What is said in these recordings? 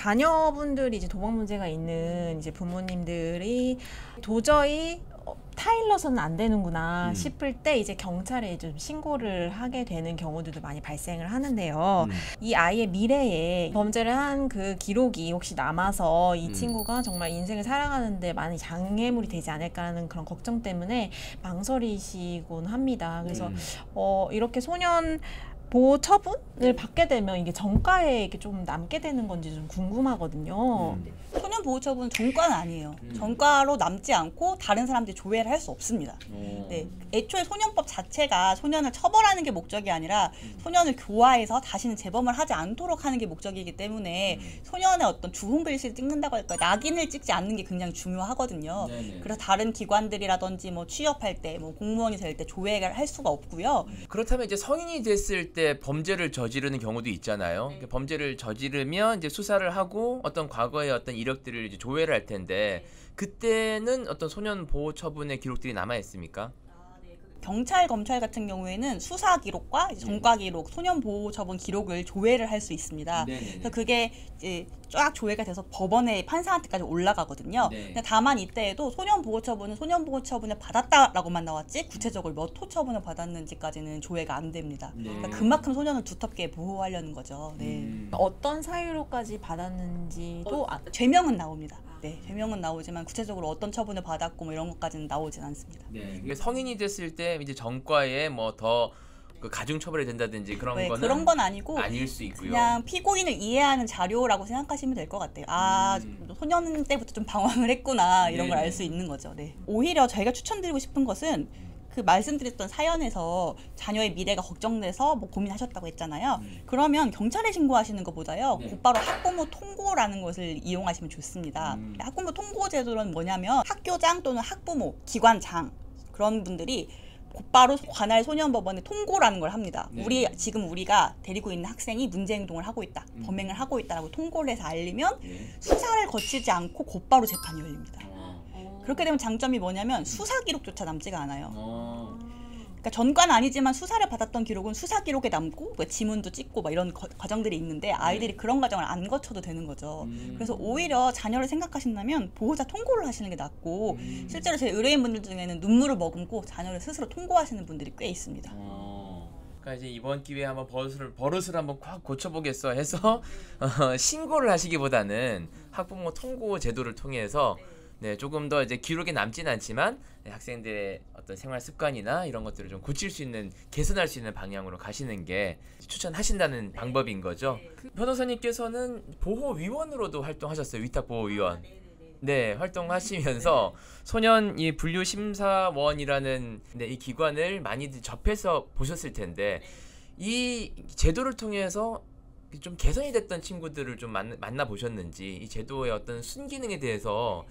자녀분들이 이제 도박 문제가 있는 이제 부모님들이 도저히 타일러서는 안 되는구나 싶을 때 이제 경찰에 좀 신고를 하게 되는 경우들도 많이 발생을 하는데요. 이 아이의 미래에 범죄를 한 그 기록이 혹시 남아서 이 친구가 정말 인생을 살아가는데 많이 장애물이 되지 않을까라는 그런 걱정 때문에 망설이시곤 합니다. 그래서 이렇게 소년 보호 처분을 받게 되면 이게 정가에 이렇게 좀 남게 되는 건지 좀 궁금하거든요. 소년 보호 처분은 전과는 아니에요. 전과로 남지 않고 다른 사람들이 조회를 할 수 없습니다. 네, 애초에 소년법 자체가 소년을 처벌하는 게 목적이 아니라 소년을 교화해서 다시는 재범을 하지 않도록 하는 게 목적이기 때문에 소년의 어떤 주홍 글씨를 찍는다고 할까 낙인을 찍지 않는 게 굉장히 중요하거든요. 그래서 다른 기관들이라든지 뭐 취업할 때, 뭐 공무원이 될 때 조회를 할 수가 없고요. 그렇다면 이제 성인이 됐을 때 범죄를 저지르는 경우도 있잖아요. 범죄를 저지르면 이제 수사를 하고 어떤 과거의 어떤 이력들을 이제 조회를 할 텐데 그때는 어떤 소년 보호 처분의 기록들이 남아 있습니까? 경찰, 검찰 같은 경우에는 수사 기록과 전과 기록, 소년 보호 처분 기록을 조회를 할 수 있습니다. 그래서 그게 이제 쫙 조회가 돼서 법원의 판사한테까지 올라가거든요. 근데 다만 이때에도 소년 보호 처분은 소년 보호 처분을 받았다라고만 나왔지 구체적으로 몇 호 처분을 받았는지까지는 조회가 안 됩니다. 그러니까 그만큼 소년을 두텁게 보호하려는 거죠. 어떤 사유로까지 받았는지도 죄명은 나옵니다. 네, 죄명은 나오지만 구체적으로 어떤 처분을 받았고 뭐 이런 것까지는 나오진 않습니다. 이게 성인이 됐을 때 이제 전과에 뭐 더 그 가중 처벌이 된다든지 그런 거는 그런 건 아니고 아닐 수 있고요. 그냥 피고인을 이해하는 자료라고 생각하시면 될 것 같아요. 아, 소년 때부터 좀 방황을 했구나 이런 걸 알 수 있는 거죠. 네. 오히려 저희가 추천드리고 싶은 것은 그 말씀드렸던 사연에서 자녀의 미래가 걱정돼서 뭐 고민하셨다고 했잖아요. 그러면 경찰에 신고하시는 것보다요. 곧바로 학부모 통고라는 것을 이용하시면 좋습니다. 학부모 통고 제도는 뭐냐면 학교장 또는 학부모, 기관장 그런 분들이 곧바로 관할 소년법원에 통고라는 걸 합니다. 지금 우리가 데리고 있는 학생이 문제 행동을 하고 있다, 범행을 하고 있다라고 통고를 해서 알리면 수사를 거치지 않고 곧바로 재판이 열립니다. 그렇게 되면 장점이 뭐냐면 수사 기록조차 남지가 않아요. 그러니까 전과는 아니지만 수사를 받았던 기록은 수사 기록에 남고 뭐 지문도 찍고 막 이런 과정들이 있는데 아이들이 그런 과정을 안 거쳐도 되는 거죠. 그래서 오히려 자녀를 생각하신다면 보호자 통고를 하시는 게 낫고 실제로 제 의뢰인분들 중에는 눈물을 머금고 자녀를 스스로 통고하시는 분들이 꽤 있습니다. 그러니까 이제 이번 기회에 한번 버릇을 한번 확 고쳐보겠어 해서 신고를 하시기보다는 학부모 통고 제도를 통해서 조금 더 이제 기록에 남진 않지만 학생들의 어떤 생활 습관이나 이런 것들을 좀 고칠 수 있는, 개선할 수 있는 방향으로 가시는 게 추천하신다는 방법인 거죠. 변호사님께서는 보호위원으로도 활동하셨어요. 위탁보호위원. 네, 활동하시면서 소년 이 분류심사원이라는 이 기관을 많이들 접해서 보셨을 텐데 이 제도를 통해서 좀 개선이 됐던 친구들을 좀 만나 보셨는지 이 제도의 어떤 순기능에 대해서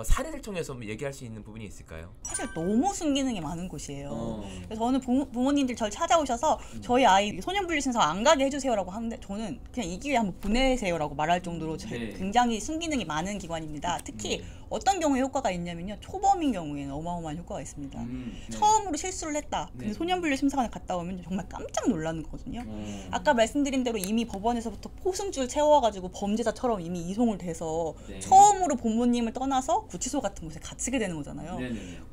사례를 통해서 얘기할 수 있는 부분이 있을까요? 사실 너무 순기능이 많은 곳이에요. 그래서 저는 부모님들 저를 찾아오셔서 저희 아이 소년분리심사 안 가게 해주세요라고 하는데 저는 그냥 이 기회에 한번 보내세요라고 말할 정도로 굉장히 순기능이 많은 기관입니다. 특히 어떤 경우에 효과가 있냐면요. 초범인 경우에는 어마어마한 효과가 있습니다. 처음으로 실수를 했다. 근데 소년분리심사관에 갔다 오면 정말 깜짝 놀라는 거거든요. 아까 말씀드린 대로 이미 법원에서부터 포승줄 채워가지고 범죄자처럼 이미 이송을 돼서 처음으로 부모님을 떠나서 구치소 같은 곳에 갇히게 되는 거잖아요.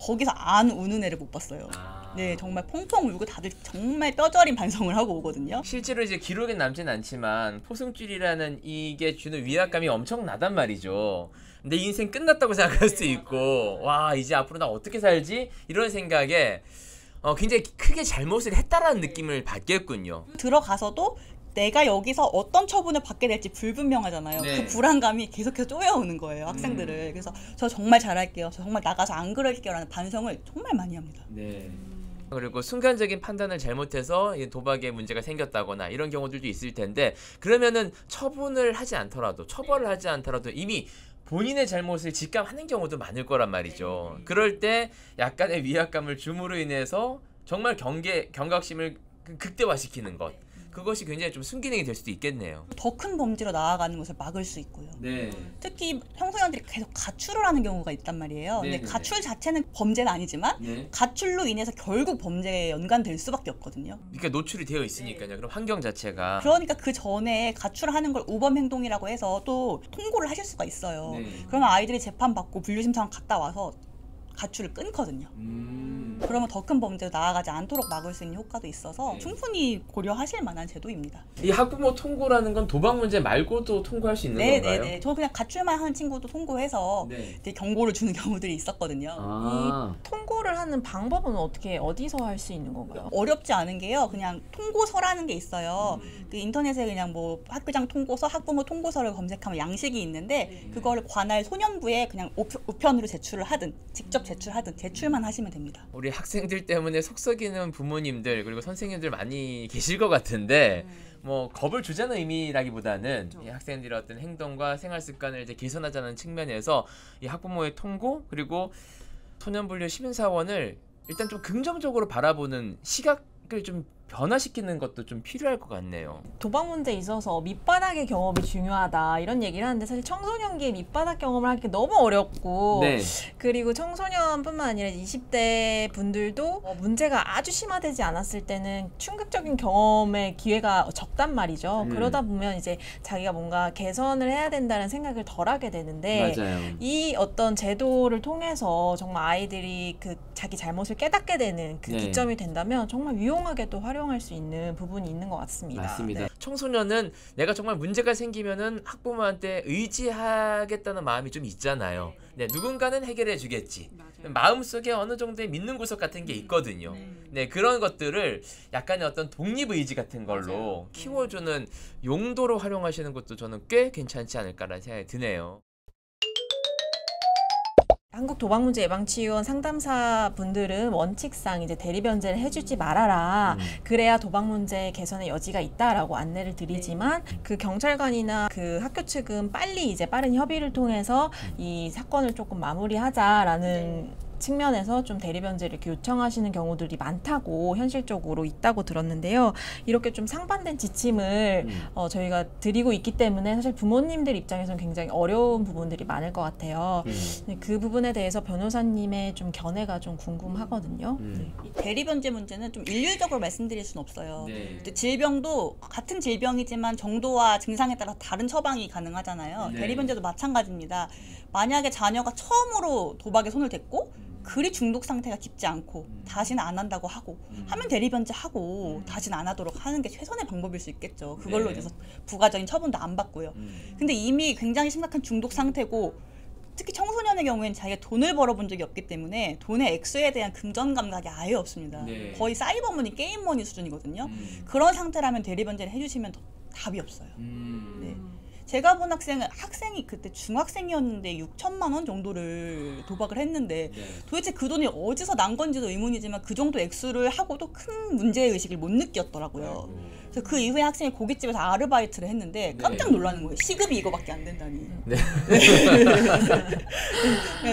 거기서 안 우는 애를 못 봤어요. 네, 정말 펑펑 울고 다들 정말 뼈저린 반성을 하고 오거든요. 실제로 이제 기록에 남진 않지만 포승줄이라는 이게 주는 위압감이 엄청나단 말이죠. 내 인생 끝났다고 생각할 수도 있고 와 이제 앞으로 나 어떻게 살지? 이런 생각에 굉장히 크게 잘못을 했다라는 느낌을 받겠군요. 들어가서도 내가 여기서 어떤 처분을 받게 될지 불분명하잖아요. 그 불안감이 계속해서 쪼여오는 거예요, 학생들을. 그래서 저 정말 잘할게요. 저 정말 나가서 안 그럴게요 라는 반성을 정말 많이 합니다. 그리고 순간적인 판단을 잘못해서 도박에 문제가 생겼다거나 이런 경우들도 있을 텐데 그러면은 처벌을 하지 않더라도 이미 본인의 잘못을 직감하는 경우도 많을 거란 말이죠. 그럴 때 약간의 위압감을 줌으로 인해서 정말 경각심을 극대화시키는 것. 그것이 굉장히 좀 순기능이 될 수도 있겠네요. 더 큰 범죄로 나아가는 것을 막을 수 있고요. 네. 특히 청소년들이 계속 가출을 하는 경우가 있단 말이에요. 근데 가출 자체는 범죄는 아니지만 가출로 인해서 결국 범죄에 연관될 수밖에 없거든요. 그러니까 노출이 되어 있으니까요. 그럼 환경 자체가. 그러니까 그 전에 가출하는 걸 우범 행동이라고 해서 또 통고를 하실 수가 있어요. 그러면 아이들이 재판받고 분류심사관 갔다 와서 가출을 끊거든요. 그러면 더 큰 범죄로 나아가지 않도록 막을 수 있는 효과도 있어서 충분히 고려하실 만한 제도입니다. 이 학부모 통고라는 건 도박 문제 말고도 통고할 수 있는 건가요? 네네네. 저 그냥 가출만 하는 친구도 통고해서 이제 경고를 주는 경우들이 있었거든요. 이 통고를 하는 방법은 어디서 할 수 있는 건가요? 어렵지 않은 게요. 그냥 통고서라는 게 있어요. 그 인터넷에 그냥 뭐 학교장 통고서, 학부모 통고서를 검색하면 양식이 있는데 그거를 관할 소년부에 그냥 우편으로 제출을 하든 직접 제출하든 제출만 하시면 됩니다. 우리 학생들 때문에 속 썩이는 부모님들 그리고 선생님들 많이 계실 것 같은데 뭐 겁을 주자는 의미라기보다는 이 학생들의 어떤 행동과 생활 습관을 이제 개선하자는 측면에서 이 학부모의 통고 그리고 소년분류 시민사원을 일단 좀 긍정적으로 바라보는 시각을 좀 변화시키는 것도 좀 필요할 것 같네요. 도박 문제에 있어서 밑바닥의 경험이 중요하다 이런 얘기를 하는데 사실 청소년기에 밑바닥 경험을 하기 너무 어렵고 그리고 청소년뿐만 아니라 20대 분들도 문제가 아주 심화되지 않았을 때는 충격적인 경험의 기회가 적단 말이죠. 그러다 보면 이제 자기가 뭔가 개선을 해야 된다는 생각을 덜 하게 되는데 이 어떤 제도를 통해서 정말 아이들이 그 자기 잘못을 깨닫게 되는 그 기점이 된다면 정말 유용하게 또 활용할 수 있는 부분이 있는 것 같습니다. 맞습니다. 네. 청소년은 내가 정말 문제가 생기면은 학부모한테 의지하겠다는 마음이 좀 있잖아요. 네, 누군가는 해결해 주겠지. 마음속에 어느 정도의 믿는 구석 같은 게 있거든요. 네, 그런 것들을 약간의 어떤 독립의지 같은 걸로 키워주는 용도로 활용하시는 것도 저는 꽤 괜찮지 않을까라는 생각이 드네요. 한국도박문제예방치유원 상담사 분들은 원칙상 이제 대리변제를 해주지 말아라. 그래야 도박문제 개선의 여지가 있다라고 안내를 드리지만 그 경찰관이나 그 학교 측은 빨리 이제 빠른 협의를 통해서 이 사건을 조금 마무리하자라는 측면에서 좀 대리변제를 이렇게 요청하시는 경우들이 많다고 현실적으로 있다고 들었는데요. 이렇게 좀 상반된 지침을 저희가 드리고 있기 때문에 사실 부모님들 입장에서는 굉장히 어려운 부분들이 많을 것 같아요. 그 부분에 대해서 변호사님의 좀 견해가 좀 궁금하거든요. 이 대리변제 문제는 좀 일률적으로 말씀드릴 수는 없어요. 질병도 같은 질병이지만 정도와 증상에 따라 다른 처방이 가능하잖아요. 대리변제도 마찬가지입니다. 만약에 자녀가 처음으로 도박에 손을 댔고 그리 중독 상태가 깊지 않고 다시는 안 한다고 하고 하면 대리변제하고 다시는 안 하도록 하는 게 최선의 방법일 수 있겠죠. 그걸로 인해서 부가적인 처분도 안 받고요. 근데 이미 굉장히 심각한 중독 상태고 특히 청소년의 경우에는 자기가 돈을 벌어본 적이 없기 때문에 돈의 액수에 대한 금전 감각이 아예 없습니다. 거의 사이버머니, 게임머니 수준이거든요. 그런 상태라면 대리변제를 해주시면 답이 없어요. 제가 본 학생이 그때 중학생이었는데 6천만 원 정도를 도박을 했는데 도대체 그 돈이 어디서 난 건지도 의문이지만 그 정도 액수를 하고도 큰 문제의식을 못 느꼈더라고요. 그래서 그 이후에 학생이 고깃집에서 아르바이트를 했는데 깜짝 놀라는 거예요. 시급이 이거밖에 안 된다니.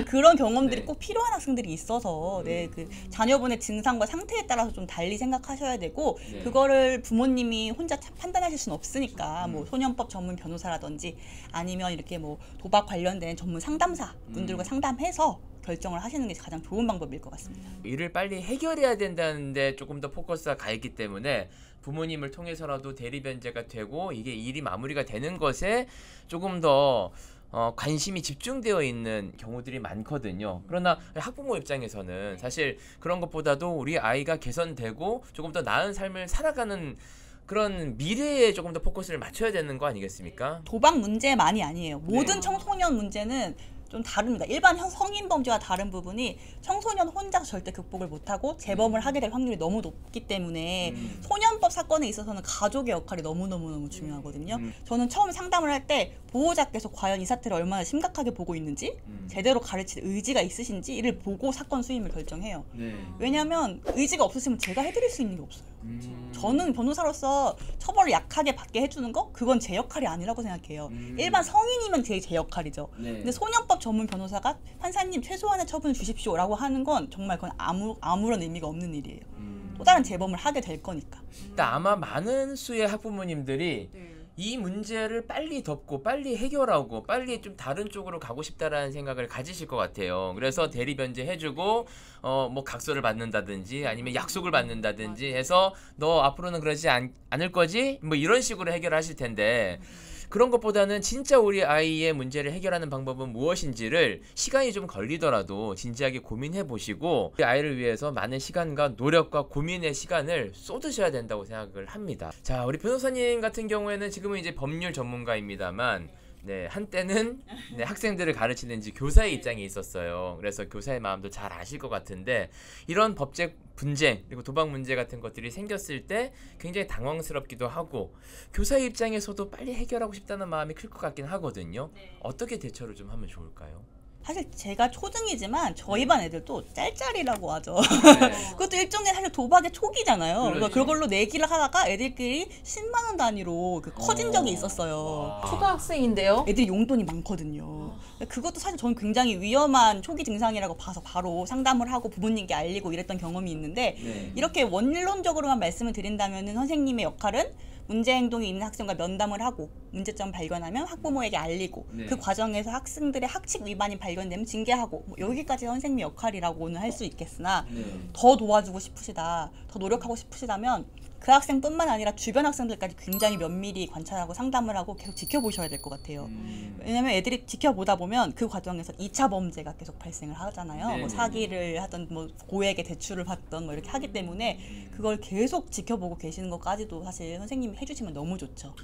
그런 경험들이 꼭 필요한 학생들이 있어서 그 자녀분의 증상과 상태에 따라서 좀 달리 생각하셔야 되고 그거를 부모님이 혼자 판단하실 수는 없으니까 뭐 소년법 전문 변호사라든지 아니면 이렇게 뭐 도박 관련된 전문 상담사 분들과 상담해서 결정을 하시는 게 가장 좋은 방법일 것 같습니다. 일을 빨리 해결해야 된다는데 조금 더 포커스가 가 있기 때문에 부모님을 통해서라도 대리변제가 되고 이게 일이 마무리가 되는 것에 조금 더 관심이 집중되어 있는 경우들이 많거든요. 그러나 학부모 입장에서는 사실 그런 것보다도 우리 아이가 개선되고 조금 더 나은 삶을 살아가는 그런 미래에 조금 더 포커스를 맞춰야 되는 거 아니겠습니까? 도박 문제만이 아니에요. 모든 청소년 문제는 좀 다릅니다. 일반 성인 범죄와 다른 부분이 청소년 혼자서 절대 극복을 못하고 재범을 하게 될 확률이 너무 높기 때문에 소년법 사건에 있어서는 가족의 역할이 너무너무 중요하거든요. 저는 처음 상담을 할 때 보호자께서 과연 이 사태를 얼마나 심각하게 보고 있는지 제대로 가르칠 의지가 있으신지를 보고 사건 수임을 결정해요. 왜냐하면 의지가 없으시면 제가 해드릴 수 있는 게 없어요. 저는 변호사로서 처벌을 약하게 받게 해주는 거? 그건 제 역할이 아니라고 생각해요. 일반 성인이면 제 역할이죠. 근데 소년법 전문 변호사가 판사님 최소한의 처분을 주십시오라고 하는 건 정말 그건 아무런 의미가 없는 일이에요. 또 다른 재범을 하게 될 거니까. 아마 많은 수의 학부모님들이 이 문제를 빨리 덮고 빨리 해결하고 빨리 좀 다른 쪽으로 가고 싶다라는 생각을 가지실 것 같아요. 그래서 대리 변제해주고 뭐 각서를 받는다든지 아니면 약속을 받는다든지 해서 너 앞으로는 그러지 않을 거지? 뭐 이런 식으로 해결하실 텐데 그런 것보다는 진짜 우리 아이의 문제를 해결하는 방법은 무엇인지를 시간이 좀 걸리더라도 진지하게 고민해 보시고 우리 아이를 위해서 많은 시간과 노력과 고민의 시간을 쏟으셔야 된다고 생각을 합니다. 자, 우리 변호사님 같은 경우에는 지금은 이제 법률 전문가입니다만 네, 한때는 네, 학생들을 가르치는 이제 교사의 입장에 있었어요. 그래서 교사의 마음도 잘 아실 것 같은데 이런 법적 분쟁 그리고 도박 문제 같은 것들이 생겼을 때 굉장히 당황스럽기도 하고 교사의 입장에서도 빨리 해결하고 싶다는 마음이 클 것 같긴 하거든요. 어떻게 대처를 좀 하면 좋을까요? 사실 제가 초등이지만 저희 반 애들도 짤짤이라고 하죠. 그것도 일종의 사실 도박의 초기잖아요. 그러니까 그걸로 내기를 하다가 애들끼리 10만 원 단위로 커진 적이 있었어요. 초등학생인데요? 애들이 용돈이 많거든요. 그것도 사실 저는 굉장히 위험한 초기 증상이라고 봐서 바로 상담을 하고 부모님께 알리고 이랬던 경험이 있는데 이렇게 원론적으로만 말씀을 드린다면 선생님의 역할은 문제 행동이 있는 학생과 면담을 하고 문제점 발견하면 학부모에게 알리고 그 과정에서 학생들의 학칙 위반이 발견되면 징계하고 뭐 여기까지 선생님의 역할이라고는 할 수 있겠으나 더 도와주고 싶으시다, 더 노력하고 싶으시다면 그 학생뿐만 아니라 주변 학생들까지 굉장히 면밀히 관찰하고 상담을 하고 계속 지켜보셔야 될 것 같아요. 왜냐면 애들이 지켜보다 보면 그 과정에서 2차 범죄가 계속 발생을 하잖아요. 뭐 사기를 하던 뭐 고액의 대출을 받던 뭐 이렇게 하기 때문에 그걸 계속 지켜보고 계시는 것까지도 사실 선생님이 해주시면 너무 좋죠.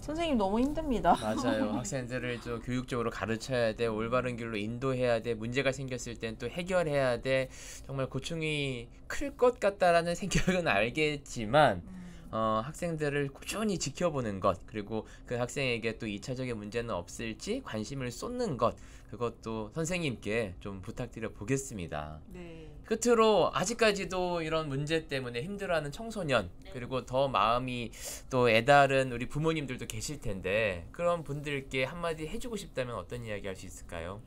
선생님 너무 힘듭니다. 맞아요. 학생들을 좀 교육적으로 가르쳐야 돼, 올바른 길로 인도해야 돼, 문제가 생겼을 땐 또 해결해야 돼. 정말 고충이 클 것 같다라는 생각은 알겠지만 학생들을 꾸준히 지켜보는 것 그리고 그 학생에게 또 2차적인 문제는 없을지 관심을 쏟는 것 그것도 선생님께 좀 부탁드려 보겠습니다. 끝으로 아직까지도 이런 문제 때문에 힘들어하는 청소년 그리고 더 마음이 또 애다른 우리 부모님들도 계실 텐데 그런 분들께 한마디 해주고 싶다면 어떤 이야기 할 수 있을까요?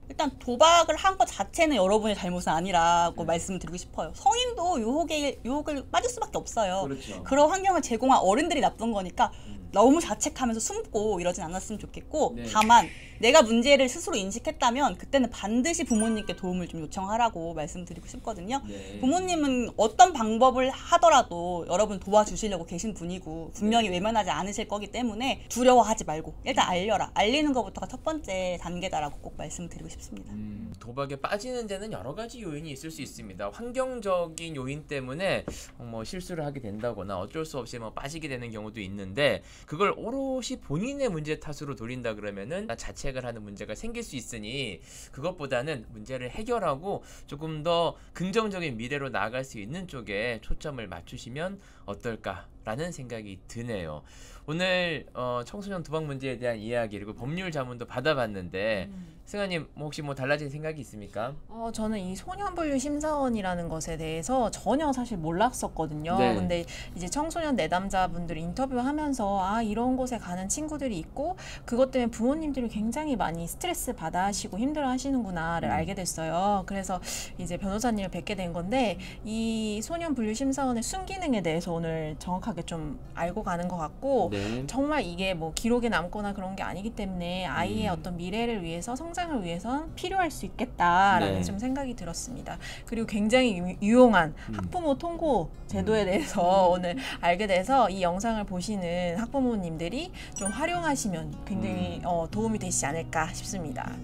일단 도박을 한 것 자체는 여러분의 잘못은 아니라고 말씀드리고 싶어요. 성인도 유혹을 빠질 수밖에 없어요. 그렇죠. 그런 환경을 제공한 어른들이 나쁜 거니까 너무 자책하면서 숨고 이러진 않았으면 좋겠고 다만 내가 문제를 스스로 인식했다면 그때는 반드시 부모님께 도움을 좀 요청하라고 말씀드리고 싶거든요. 부모님은 어떤 방법을 하더라도 여러분 도와주시려고 계신 분이고 분명히 외면하지 않으실 거기 때문에 두려워하지 말고 일단 알려라. 알리는 것부터가 첫 번째 단계다라고 꼭 말씀드리고 싶습니다. 도박에 빠지는 데는 여러 가지 요인이 있을 수 있습니다. 환경적인 요인 때문에 뭐 실수를 하게 된다거나 어쩔 수 없이 뭐 빠지게 되는 경우도 있는데 그걸 오롯이 본인의 문제 탓으로 돌린다 그러면은 자책을 하는 문제가 생길 수 있으니 그것보다는 문제를 해결하고 조금 더 긍정적인 미래로 나아갈 수 있는 쪽에 초점을 맞추시면 어떨까라는 생각이 드네요. 오늘 청소년 도박 문제에 대한 이야기 그리고 법률 자문도 받아봤는데 승아님 혹시 뭐 달라진 생각이 있습니까? 저는 이 소년분류 심사원이라는 것에 대해서 전혀 사실 몰랐었거든요. 근데 이제 청소년 내담자분들 인터뷰하면서 이런 곳에 가는 친구들이 있고 그것 때문에 부모님들이 굉장히 많이 스트레스 받아 하시고 힘들어 하시는구나를 알게 됐어요. 그래서 이제 변호사님을 뵙게 된 건데 이 소년분류 심사원의 순기능에 대해서 오늘 정확하게 좀 알고 가는 것 같고 정말 이게 뭐 기록에 남거나 그런 게 아니기 때문에 아이의 어떤 미래를 위해서 성장을 위해선 필요할 수 있겠다라는 좀 생각이 들었습니다. 그리고 굉장히 유용한 학부모 통고 제도에 대해서 오늘 알게 돼서 이 영상을 보시는 학부모님들이 좀 활용하시면 굉장히 도움이 되시지 않을까 싶습니다.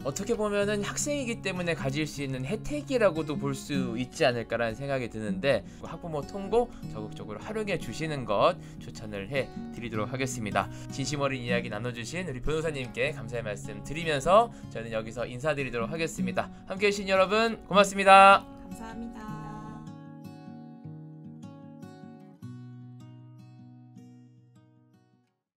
어떻게 보면은 학생이기 때문에 가질 수 있는 혜택이라고도 볼 수 있지 않을까라는 생각이 드는데 학부모 통고 적극적으로 활용해 주시는 것 추천을 해 드리도록 하겠습니다. 진심 어린 이야기 나눠주신 우리 변호사님께 감사의 말씀 드리면서 저는 여기서 인사드리도록 하겠습니다. 함께해 주신 여러분 고맙습니다. 감사합니다.